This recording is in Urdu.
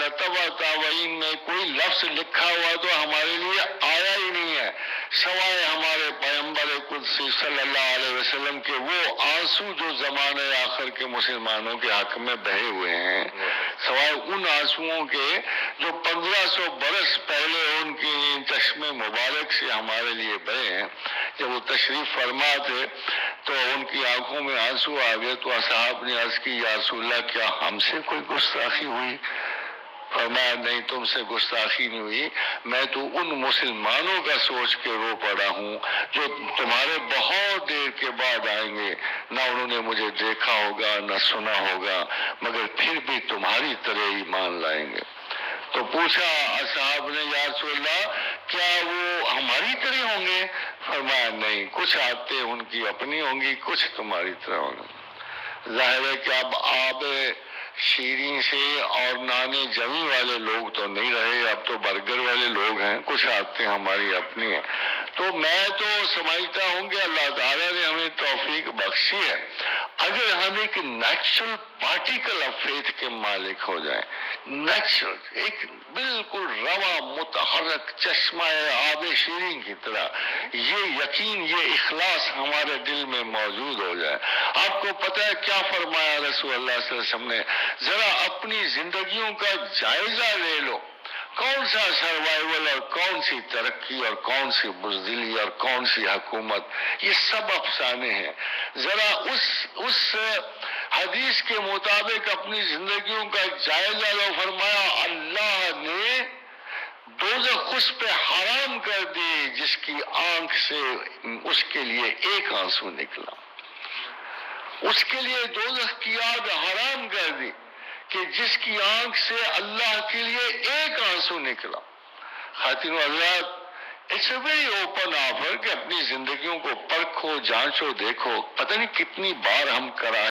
کتب تابعین میں کوئی لفظ لکھا ہوا تو ہمارے لیے آیا ہی نہیں ہے سوائے ہمارے پیغمبر قدسی صلی اللہ علیہ وسلم کے وہ آنسو جو زمانے آخر کے مسلمانوں کے حق میں بہے ہوئے ہیں، سوائے ان آنسوؤں کے جو 1500 برس پہلے ان کی چشمے مبارک سے ہمارے لیے بہے ہیں۔ جب وہ تشریف فرما تھے تو ان کی آنکھوں میں آنسو آ گئے تو اصحاب نے عرض کی یا رسول اللہ کیا ہم سے کوئی گستاخی ہوئی؟ فرمایا نہیں، تم سے گستاخی نہیں ہوئی، میں تو ان مسلمانوں کا سوچ کے رو پڑا ہوں جو تمہارے بہت دیر کے بعد آئیں گے، نہ انہوں نے مجھے دیکھا ہوگا نہ سنا ہوگا، مگر پھر بھی تمہاری طرح ایمان لائیں گے۔ تو پوچھا اصحاب نے یا رسول اللہ کیا وہ ہماری طرح ہوں گے؟ فرمایا نہیں، کچھ عادتیں ان کی اپنی ہوں گی، کچھ تمہاری طرح ہوں گی۔ ظاہر ہے کہ اب آب شیریں سے اور نانے جمی والے لوگ تو نہیں رہے، اب تو برگر والے لوگ ہیں، کچھ عادتیں ہماری اپنی ہیں۔ تو میں تو سمجھتا ہوں کہ اللہ تعالیٰ نے ہمیں توفیق بخشی ہے، اگر ہم ایک نیچرل پارٹیکل آف فیتھ کے مالک ہو جائیں، نیچرل ایک بالکل رواں متحرک چشمہ آب شیریں کی طرح یہ یقین، یہ اخلاص ہمارے دل میں موجود ہو جائے۔ آپ کو پتہ ہے کیا فرمایا رسول اللہ صلی اللہ علیہ وسلم نے؟ ذرا اپنی زندگیوں کا جائزہ لے لو، کون سا سروائیول اور کون سی ترقی اور کون سی بزدلی اور کون سی حکومت، یہ سب افسانے ہیں۔ ذرا اس حدیث کے مطابق اپنی زندگیوں کا جائزہ لو۔ فرمایا اللہ نے دوزخ اس پہ حرام کر دی جس کی آنکھ سے اس کے لیے ایک آنسو نکلا، اس کے لیے دوزخ کی آگ حرام کر دی کہ جس کی آنکھ سے اللہ کے لیے ایک آنسو نکلا۔ خاتون و حضرات، it's a very open offer کہ اپنی زندگیوں کو پرکھو، جانچو، دیکھو۔ پتہ نہیں کتنی بار ہم کرائے